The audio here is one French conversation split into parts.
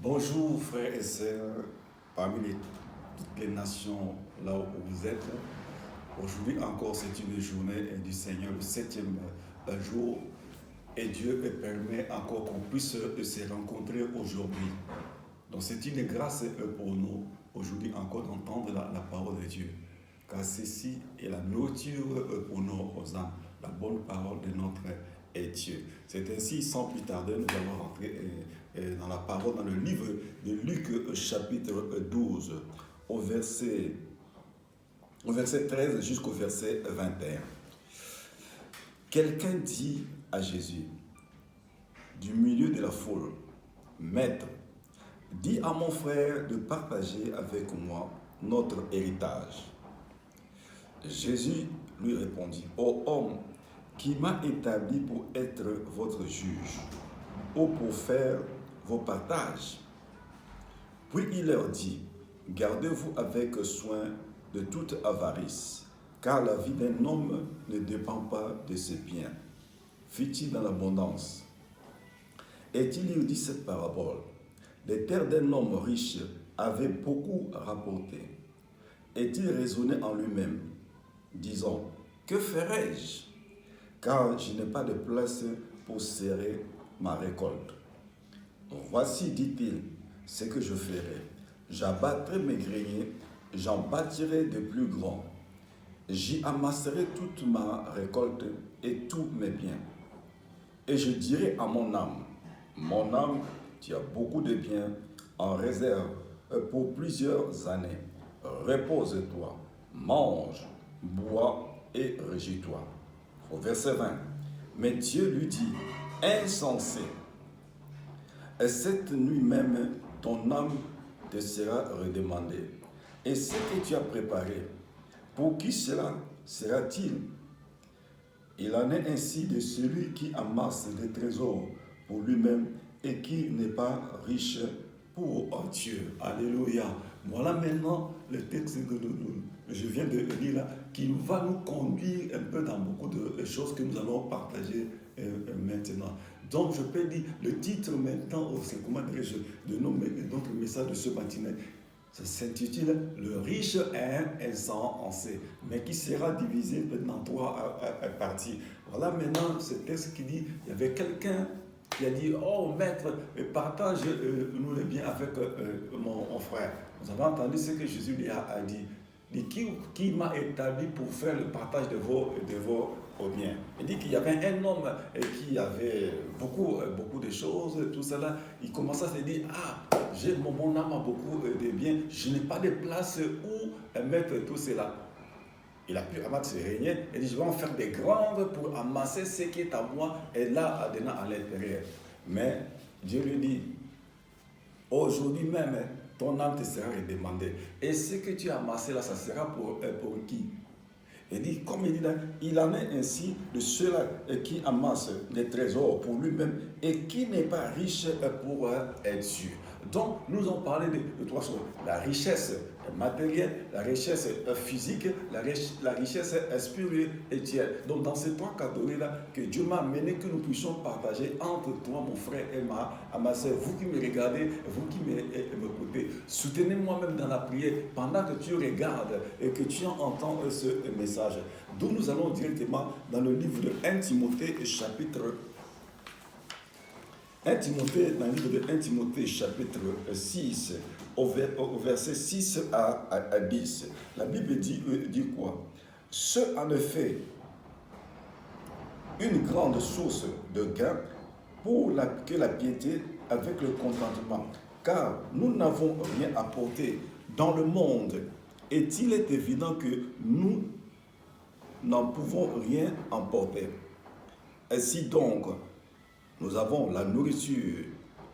Bonjour frères et sœurs, toutes les nations là où vous êtes. Aujourd'hui encore c'est une journée du Seigneur, le septième jour. Et Dieu permet encore qu'on puisse se rencontrer aujourd'hui. Donc c'est une grâce pour nous aujourd'hui encore d'entendre la parole de Dieu. Car ceci est la nourriture pour nos âmes, la bonne parole de notre Dieu. C'est ainsi, sans plus tarder, nous allons rentrer dans la parole, dans le livre de Luc, chapitre 12, au verset 13 jusqu'au verset 21. Quelqu'un dit à Jésus, du milieu de la foule, « Maître, dis à mon frère de partager avec moi notre héritage. » Jésus lui répondit, « Ô homme, qui m'a établi pour être votre juge, ou pour faire vos partages. » Puis il leur dit, « Gardez-vous avec soin de toute avarice, car la vie d'un homme ne dépend pas de ses biens. Fit-il dans l'abondance. » Et il lui dit cette parabole. Les terres d'un homme riche avaient beaucoup rapporté. Et il raisonnait en lui-même, disant, « Que ferai-je? Car je n'ai pas de place pour serrer ma récolte. Voici, dit-il, ce que je ferai. J'abattrai mes greniers, j'en bâtirai de plus grands. J'y amasserai toute ma récolte et tous mes biens. Et je dirai à mon âme, tu as beaucoup de biens en réserve pour plusieurs années. Repose-toi, mange, bois et réjouis-toi. » Au verset 20. Mais Dieu lui dit, « Insensé, cette nuit même, ton âme te sera redemandée. Et ce que tu as préparé, pour qui cela sera-t-il? Il en est ainsi de celui qui amasse des trésors pour lui-même et qui n'est pas riche pour Dieu. » Alléluia. Voilà maintenant le texte que je viens de lire là, qui va nous conduire un peu dans beaucoup de choses que nous allons partager maintenant. Donc je peux dire, le titre maintenant, c'est comment dirais-je, de notre message de ce matin, ça s'intitule « Le riche est insensé », mais qui sera divisé dans trois parties. Voilà maintenant ce texte qui dit, il y avait quelqu'un qui a dit, « Oh maître, partage-nous les biens avec mon frère. » Vous avez entendu ce que Jésus lui a dit. Il dit, qui m'a établi pour faire le partage de vos biens. Il dit qu'il y avait un homme qui avait beaucoup de choses, tout cela. Il commençait à se dire, mon âme a beaucoup de biens, je n'ai pas de place où mettre tout cela. Il a pu amasser ses réunions. Il dit, je vais en faire des grandes pour amasser ce qui est à moi et là, dedans à l'intérieur. Mais Dieu lui dit, aujourd'hui même, ton âme te sera redemandée. Et ce que tu as amassé là, ça sera pour qui? Il dit, comme il dit là, il en est ainsi de ceux-là qui amassent des trésors pour lui-même et qui n'est pas riche pour Dieu. Donc, nous avons parlé de trois choses. La richesse matérielle, la richesse physique, la richesse spirituelle. Donc, dans ces trois catégories-là, que Dieu m'a amené, que nous puissions partager entre toi, mon frère, et ma soeur, vous qui me regardez, vous qui m'écoutez. Soutenez-moi même dans la prière pendant que tu regardes et que tu entends ce message. D'où nous allons directement dans le livre de 1 Timothée, chapitre 1 Timothée, dans le livre de 1 Timothée, chapitre 6, au verset 6 à 10. La Bible dit quoi? Ce, en effet, une grande source de gain pour que la piété avec le contentement. Car nous n'avons rien apporté dans le monde. Et il est évident que nous n'en pouvons rien emporter. Ainsi donc, nous avons la nourriture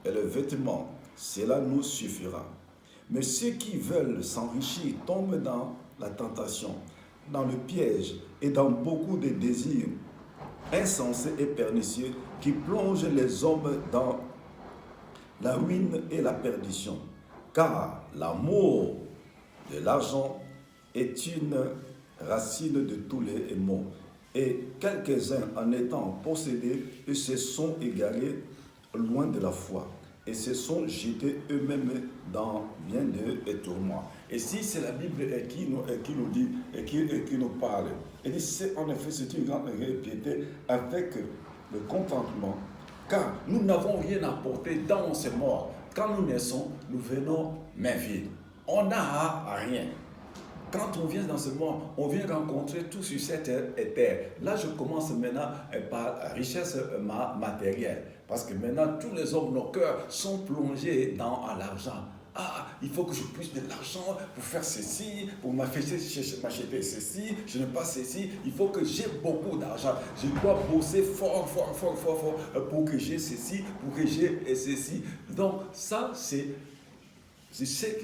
et le vêtement, cela nous suffira. Mais ceux qui veulent s'enrichir tombent dans la tentation, dans le piège et dans beaucoup de désirs insensés et pernicieux qui plongent les hommes dans la ruine et la perdition. Car l'amour de l'argent est une racine de tous les maux. Et quelques-uns, en étant possédés, se sont égarés loin de la foi et se sont jetés eux-mêmes dans bien de tourments. Et si c'est la Bible qui nous dit et qui nous parle, et dit c'est en effet c'est une grande piété avec le contentement, car nous n'avons rien apporté dans ce monde. Quand nous naissons, nous venons main vide. On n'a rien. Quand on vient dans ce monde, on vient rencontrer tout sur cette terre. Là, je commence maintenant par la richesse matérielle. Parce que maintenant, tous les hommes, nos cœurs sont plongés dans l'argent. Ah, il faut que je puisse de l'argent pour faire ceci, pour m'acheter ceci, je n'ai pas ceci. Il faut que j'ai beaucoup d'argent. Je dois bosser fort pour que j'ai ceci, pour que j'ai ceci. Donc, ça, c'est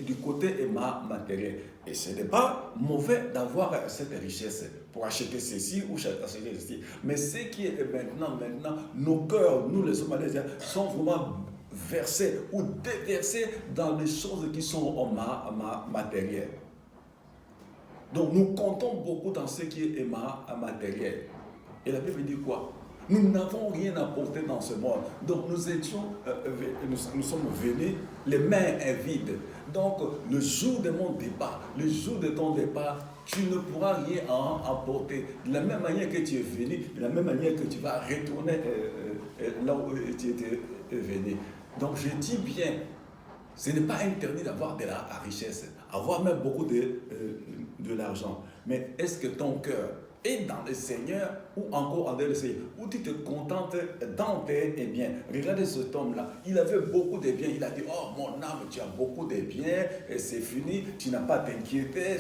du côté matériel. Et ce n'est pas mauvais d'avoir cette richesse pour acheter ceci ou acheter ceci. Mais ce qui est maintenant, nos cœurs, nous les hommes sont vraiment versés ou déversés dans les choses qui sont matérielles. Donc nous comptons beaucoup dans ce qui est matériel. Et la Bible dit quoi? Nous n'avons rien apporté dans ce monde. Donc nous sommes venus les mains vides. Donc le jour de mon départ, le jour de ton départ, tu ne pourras rien apporter. De la même manière que tu es venu, de la même manière que tu vas retourner là où tu étais venu. Donc je dis bien, ce n'est pas interdit d'avoir de la richesse, avoir même beaucoup de l'argent. Mais est-ce que ton cœur est dans le Seigneur ou encore en dehors du Seigneur, où tu te contentes dans tes biens? Regardez cet homme-là, il avait beaucoup de biens, il a dit, oh mon âme, tu as beaucoup de biens, et c'est fini, tu n'as pas à t'inquiéter.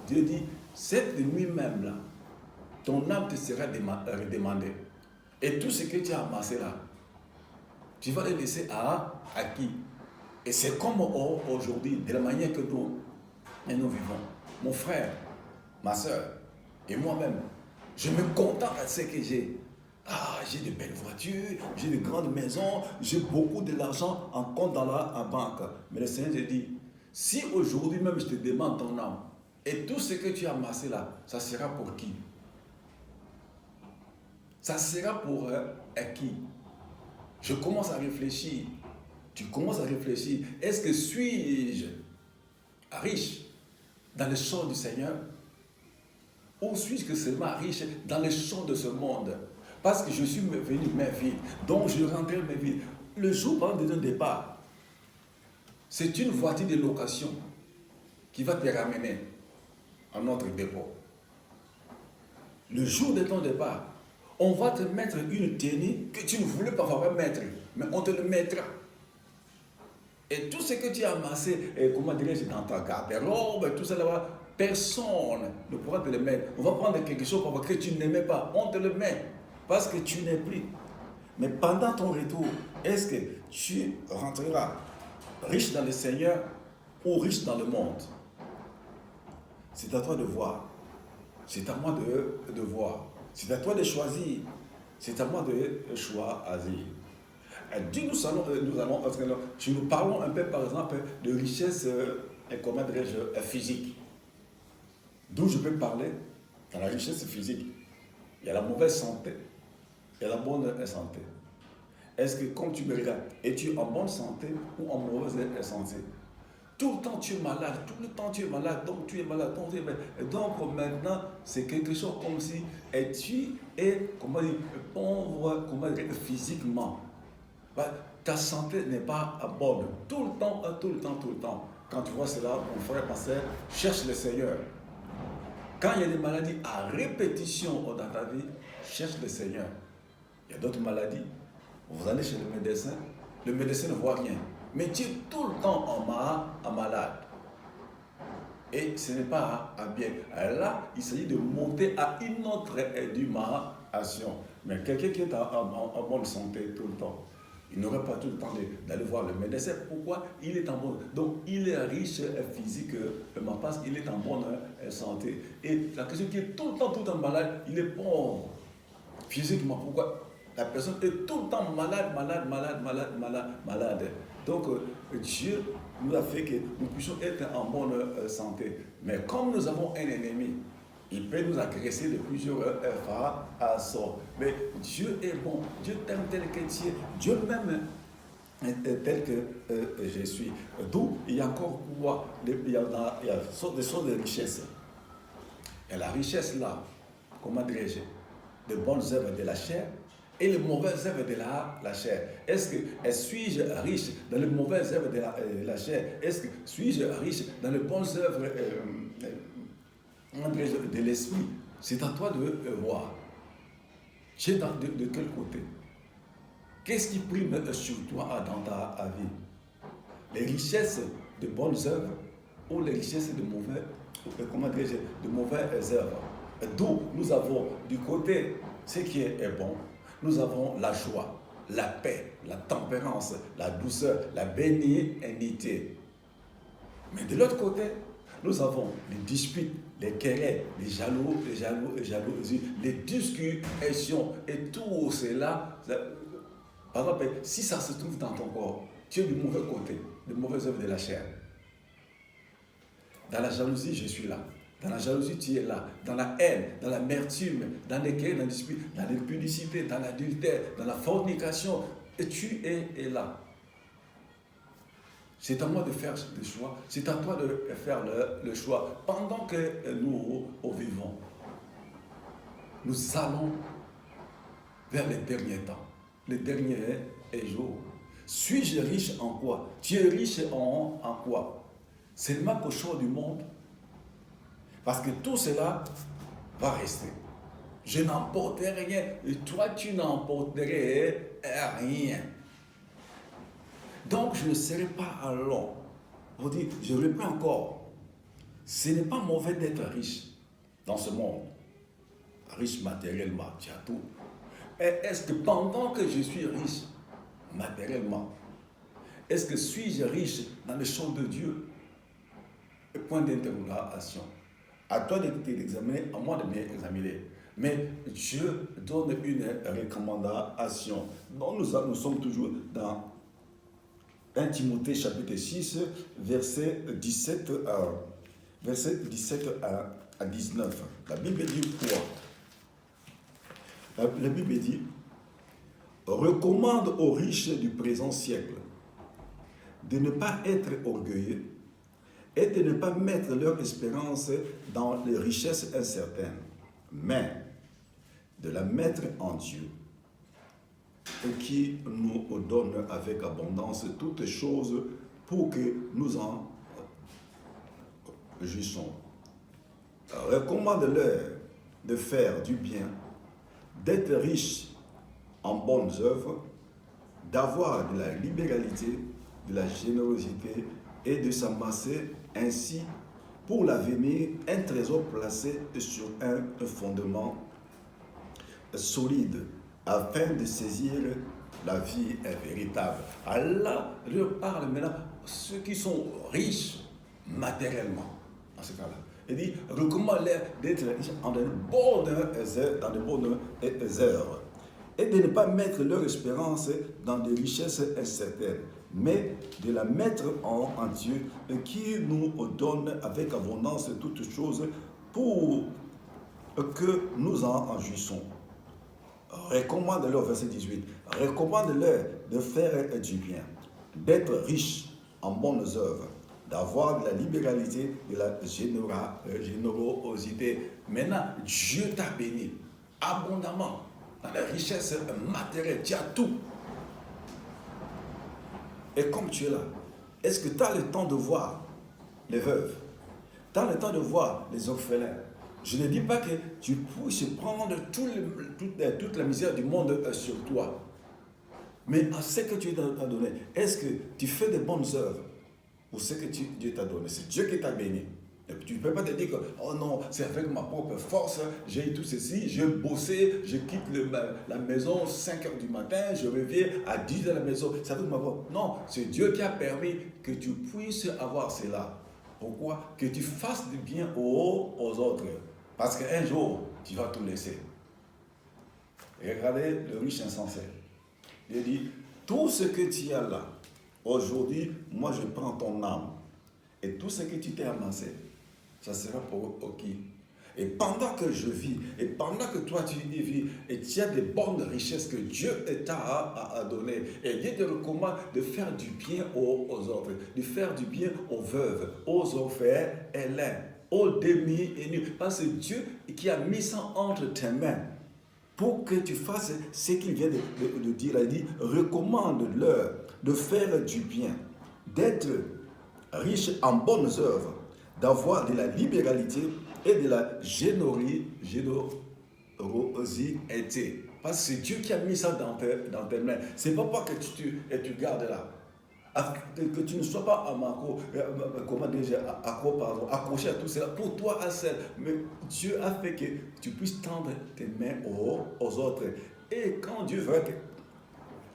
Dieu dit, cette nuit même là, ton âme te sera redemandée. Et tout ce que tu as amassé là, tu vas le laisser à qui? Et c'est comme aujourd'hui, de la manière que nous vivons. Mon frère, ma soeur, et moi-même, je me contente de ce que j'ai. Ah, j'ai de belles voitures, j'ai de grandes maisons, j'ai beaucoup d'argent en compte dans la banque. Mais le Seigneur te dit, si aujourd'hui même je te demande ton âme, et tout ce que tu as amassé là, ça sera pour qui? Ça sera pour qui? Je commence à réfléchir. Tu commences à réfléchir. Est-ce que suis-je riche dans les champs du Seigneur? Ou suis-je seulement riche dans les champs de ce monde? Parce que je suis venu main vide. Donc je rentrais main vide. Le jour de ton départ, c'est une voiture de location qui va te ramener à notre dépôt. Le jour de ton départ, on va te mettre une tenue que tu ne voulais pas vraiment mettre, mais on te le mettra. Et tout ce que tu as amassé, comment dirais-je, dans ta garde-robe, tout ça là-bas, personne ne pourra te le mettre. On va prendre quelque chose que tu n'aimais pas, on te le met, parce que tu n'es plus. Mais pendant ton retour, est-ce que tu rentreras riche dans le Seigneur ou riche dans le monde? C'est à toi de voir. C'est à moi de voir. C'est à toi de choisir. C'est à moi de choisir. Nous parlons un peu, par exemple, de richesse, comment dirais-je, physique. D'où je peux parler? Dans la richesse physique, il y a la mauvaise santé, il y a la bonne santé. Est-ce que quand tu me regardes, es-tu en bonne santé ou en mauvaise santé? Tout le temps tu es malade, tout le temps tu es malade, donc tu es malade, donc tu es malade. Et donc maintenant, c'est quelque chose comme si tu es, comment dire, pauvre, comment dire, physiquement. Ta santé n'est pas bonne. Tout le temps. Quand tu vois cela, mon frère, ma soeur, cherche le Seigneur. Quand il y a des maladies à répétition dans ta vie, cherche le Seigneur. Il y a d'autres maladies. Vous allez chez le médecin ne voit rien. Mais tu es tout le temps en malade. Et ce n'est pas bien. Là, il s'agit de monter à une autre dimension. Mais quelqu'un qui est en bonne santé tout le temps, il n'aurait pas tout le temps d'aller voir le médecin. Pourquoi? Il est en bonne. Donc, il est riche physiquement parce qu'il est en bonne santé. Et la question qui est tout le temps malade, il est pauvre physiquement. Pourquoi? La personne est tout le temps malade. Donc, Dieu nous a fait que nous puissions être en bonne santé. Mais comme nous avons un ennemi, il peut nous agresser de plusieurs façons. Mais Dieu est bon. Dieu t'aime tel que tu es. Dieu même tel que je suis. D'où il y a encore quoi? Il y a des sortes de richesses. Et la richesse là, comment dirais-je, de bonnes œuvres de la chair et les mauvaises œuvres de la chair. Suis-je riche dans les mauvaises œuvres de la chair? Suis-je riche dans les bonnes œuvres de l'esprit? C'est à toi de voir. Tu es de quel côté? Qu'est-ce qui prime sur toi dans ta vie? Les richesses de bonnes œuvres ou les richesses de mauvaises œuvres? D'où nous avons du côté ce qui est bon, nous avons la joie, la paix, la tempérance, la douceur, la bénignité. Mais de l'autre côté, nous avons les disputes, les querelles, les jalousies, les discussions et tout cela. Par exemple, si ça se trouve dans ton corps, tu es du mauvais côté, de mauvaises œuvres de la chair. Dans la jalousie, je suis là. Dans la jalousie, tu es là. Dans la haine, dans l'amertume, dans les querelles, dans les disputes, dans l'impudicité, dans l'adultère, dans la fornication, et tu es là. C'est à moi de faire le choix. C'est à toi de faire le choix. Pendant que nous vivons, nous allons vers les derniers temps, les derniers jours. Suis-je riche en quoi? Tu es riche en quoi? Seulement qu'au choix du monde. Parce que tout cela va rester. Je n'emporterai rien. Et toi, tu n'emporterais rien. Donc, je ne serai pas long. Vous dites, je reprends encore. Ce n'est pas mauvais d'être riche dans ce monde. Riche matériellement, tu as tout. Et est-ce que pendant que je suis riche matériellement, est-ce que suis-je riche dans les choses de Dieu? Point d'interrogation. À toi d'examiner, à moi de m'examiner. Mais Dieu donne une recommandation. Donc nous sommes toujours dans 1 Timothée chapitre 6, verset 17 à 19. La Bible dit quoi? La Bible dit, recommande aux riches du présent siècle de ne pas être orgueilleux et de ne pas mettre leur espérance dans les richesses incertaines, mais de la mettre en Dieu, qui nous donne avec abondance toutes choses pour que nous en jouissons. Recommande-leur de faire du bien, d'être riche en bonnes œuvres, d'avoir de la libéralité, de la générosité et de s'amasser ainsi pour l'avenir un trésor placé sur un fondement solide afin de saisir la vie véritable. Allah leur parle maintenant ceux qui sont riches matériellement. En ce cas-là, il dit recommande-leur d'être riches dans de bonnes œuvres et de ne pas mettre leur espérance dans des richesses incertaines, mais de la mettre en Dieu qui nous donne avec abondance toutes choses pour que nous en jouissons. Recommande-leur, verset 18, recommande-leur de faire du bien, d'être riche en bonnes œuvres, d'avoir de la libéralité, de la générosité. Maintenant, Dieu t'a béni abondamment dans la richesse matérielle, tu as tout. Et comme tu es là, est-ce que tu as le temps de voir les veuves? Tu as le temps de voir les orphelins? Je ne dis pas que tu puisses prendre toute la misère du monde sur toi. Mais à ce que tu t'as donné, est-ce que tu fais de bonnes œuvres pour ce que Dieu t'a donné? C'est Dieu qui t'a béni. Et tu ne peux pas te dire que, oh non, c'est avec ma propre force, j'ai tout ceci, j'ai bossé, je quitte la maison 5 h du matin, je reviens à 10 h à la maison. Ça veut ma voix. Non, c'est Dieu qui a permis que tu puisses avoir cela. Pourquoi? Que tu fasses du bien aux autres. Parce qu'un jour, tu vas tout laisser. Et regardez le riche insensé. Il dit, tout ce que tu as là, aujourd'hui, moi je prends ton âme. Et tout ce que tu t'es amassé, ça sera pour qui? Et pendant que je vis, et pendant que toi tu y vis, et tu as des bonnes richesses que Dieu t'a données, et Dieu te recommande de faire du bien aux autres, de faire du bien aux veuves, aux orphelins, aux démunis, parce que Dieu qui a mis ça entre tes mains, pour que tu fasses ce qu'il vient de dire, il dit, recommande-leur de faire du bien, d'être riche en bonnes œuvres, d'avoir de la libéralité et de la générosité. Parce que c'est Dieu qui a mis ça dans tes mains. C'est pas que tu gardes là. Que tu ne sois pas accroché à tout cela pour toi à seul. Mais Dieu a fait que tu puisses tendre tes mains aux autres. Et quand Dieu veut que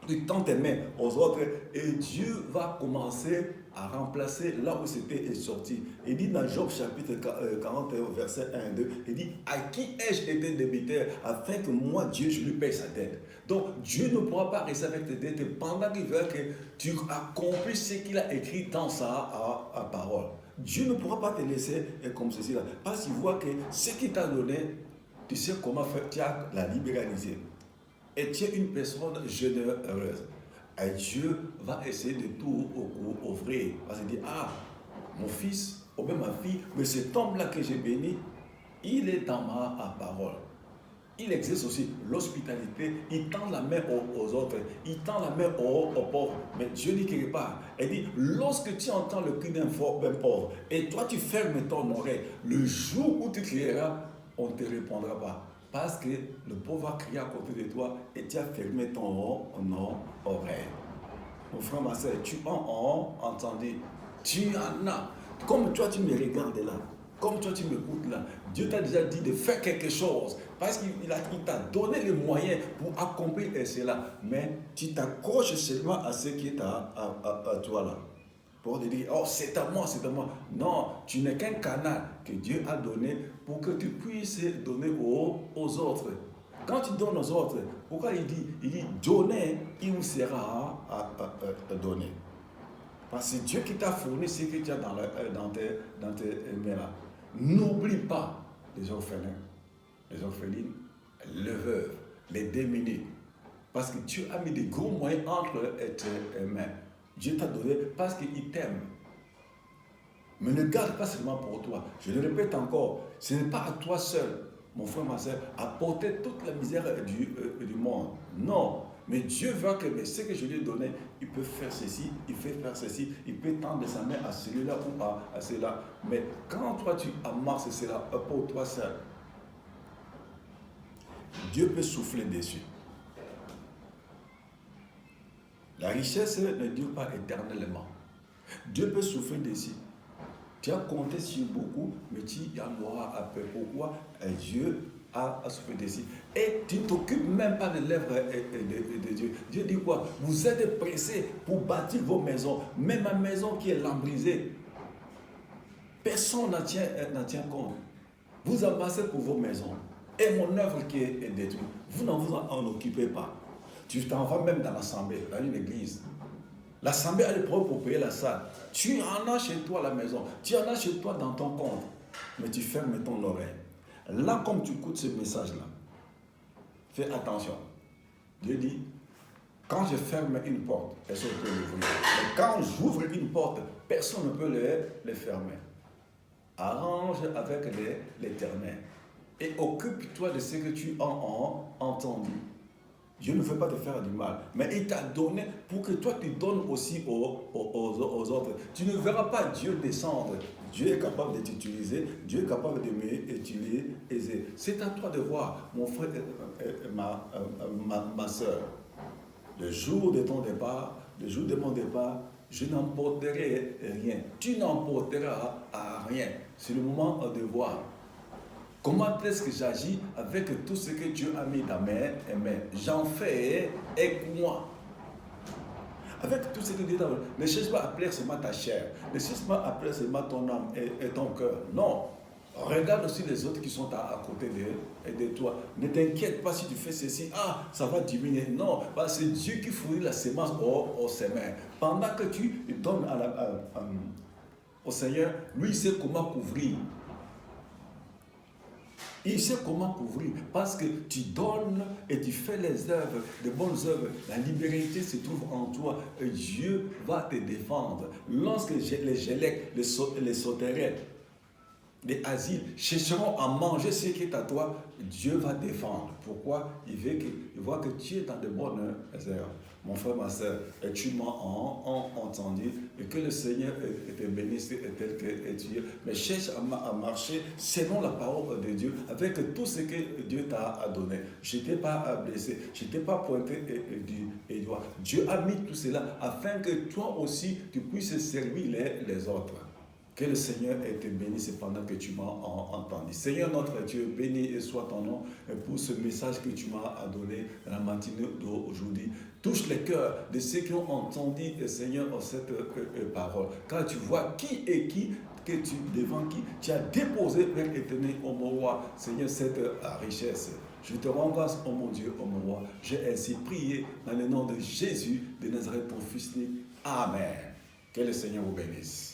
tu tends tes mains aux autres, et Dieu va commencer à remplacer là où c'était sorti. Il dit dans Job chapitre 41, verset 1 et 2, il dit, à qui ai-je été débiteur afin que moi, Dieu, je lui paye sa dette. Donc Dieu ne pourra pas rester avec tes dettes pendant qu'il veut que tu accomplisses ce qu'il a écrit dans sa parole. Dieu ne pourra pas te laisser comme ceci là, parce qu'il voit que ce qu'il t'a donné, tu sais comment faire, tu as la libéraliser. Et tu es une personne généreuse. Et Dieu va essayer de tout offrir. Parce qu'il dit, ah, mon fils, ou même ma fille, mais cet homme-là que j'ai béni, il est dans ma parole. Il exerce aussi l'hospitalité, il tend la main aux autres, il tend la main aux pauvres. Mais Dieu dit quelque part, il dit, lorsque tu entends le cri d'un pauvre, et toi tu fermes ton oreille, le jour où tu crieras, on ne te répondra pas. Parce que le pauvre a crié à côté de toi et tu as fermé ton oreille. Mon frère, ma soeur, tu en as entendu. Tu en as. Comme toi, tu me regardes là. Comme toi, tu m'écoutes là. Dieu t'a déjà dit de faire quelque chose. Parce qu'il t'a donné les moyens pour accomplir cela. Mais tu t'accroches seulement à ce qui est à toi là. Pour te dire, oh, c'est à moi, c'est à moi. Non, tu n'es qu'un canal que Dieu a donné pour que tu puisses donner aux autres. Quand tu donnes aux autres, pourquoi il dit, donnez, il vous sera donné. Parce que c'est Dieu qui t'a fourni ce que tu as dans tes mains là. N'oublie pas les orphelins, les orphelines, les veuves, les démunis. Parce que Dieu a mis des gros moyens entre tes mains. Dieu t'a donné parce qu'il t'aime. Mais ne garde pas seulement pour toi. Je le répète encore, ce n'est pas à toi seul, mon frère, ma soeur, à porter toute la misère du monde. Non. Mais Dieu veut que ce que je lui ai donné, il peut faire ceci, il peut faire ceci, il peut tendre sa main à celui-là ou à celui-là. Mais quand toi tu amasses cela pour toi seul, Dieu peut souffler dessus. La richesse ne dure pas éternellement. Dieu peut souffler dessus. Tu as compté sur beaucoup, mais tu en auras un peu. Pourquoi? Dieu a soufflé dessus. Et tu ne t'occupes même pas de l'œuvre de Dieu. Dieu dit quoi? Vous êtes pressés pour bâtir vos maisons. Même ma maison qui est lambrisée. Personne n'en tient compte. Vous amassez pour vos maisons. Et mon œuvre qui est détruite. Vous n'en vous en occupez pas. Tu t'en vas même dans l'assemblée, dans une église. L'assemblée a le problème pour payer la salle. Tu en as chez toi à la maison. Tu en as chez toi dans ton compte. Mais tu fermes ton oreille. Là, comme tu écoutes ce message-là, fais attention. Dieu dit, quand je ferme une porte, personne ne peut l'ouvrir. Mais quand j'ouvre une porte, personne ne peut les fermer. Arrange avec l'Éternel. Et occupe-toi de ce que tu as entendu. Dieu ne veut pas te faire du mal, mais il t'a donné pour que toi tu donnes aussi aux autres. Tu ne verras pas Dieu descendre. Dieu est capable de t'utiliser, Dieu est capable de m'utiliser. C'est à toi de voir, mon frère, ma soeur. Le jour de ton départ, le jour de mon départ, je n'emporterai rien. Tu n'emporteras à rien. C'est le moment de voir. Comment est-ce que j'agis avec tout ce que Dieu a mis dans mes mains? J'en fais avec moi. Avec tout ce que Dieu t'a donné. Ne cherche pas à plaire seulement ta chair. Ne cherche pas à plaire seulement ton âme et ton cœur. Non. Regarde aussi les autres qui sont à côté de toi. Ne t'inquiète pas si tu fais ceci. Ah, ça va diminuer. Non. C'est Dieu qui fournit la semence aux semeurs. Pendant que tu donnes au Seigneur, lui il sait comment couvrir. Il sait comment couvrir parce que tu donnes et tu fais les œuvres, de bonnes œuvres. La liberté se trouve en toi et Dieu va te défendre. Lorsque les Gélèques, les sauterelles, les asiles chercheront à manger ce qui est à toi, Dieu va défendre. Pourquoi? Il voit que tu es dans de bonnes œuvres. Mon frère, ma soeur, et tu m'as entendu, et que le Seigneur te bénisse tel que tu es. Mais cherche à marcher selon la parole de Dieu, avec tout ce que Dieu t'a donné. Je ne t'ai pas blessé, je ne t'ai pas pointé du doigt. Dieu a mis tout cela afin que toi aussi, tu puisses servir les autres. Que le Seigneur te bénisse pendant que tu m'as entendu. Seigneur notre Dieu, béni soit ton nom pour ce message que tu m'as donné dans la matinée d'aujourd'hui. Touche les cœurs de ceux qui ont entendu, Seigneur, cette parole. Car tu vois qui est qui, devant qui tu as déposé, Père éternel, ô mon roi, Seigneur, cette richesse. Je te rends grâce, ô mon Dieu, ô mon roi. J'ai ainsi prié dans le nom de Jésus de Nazareth, ton fils né. Amen. Que le Seigneur vous bénisse.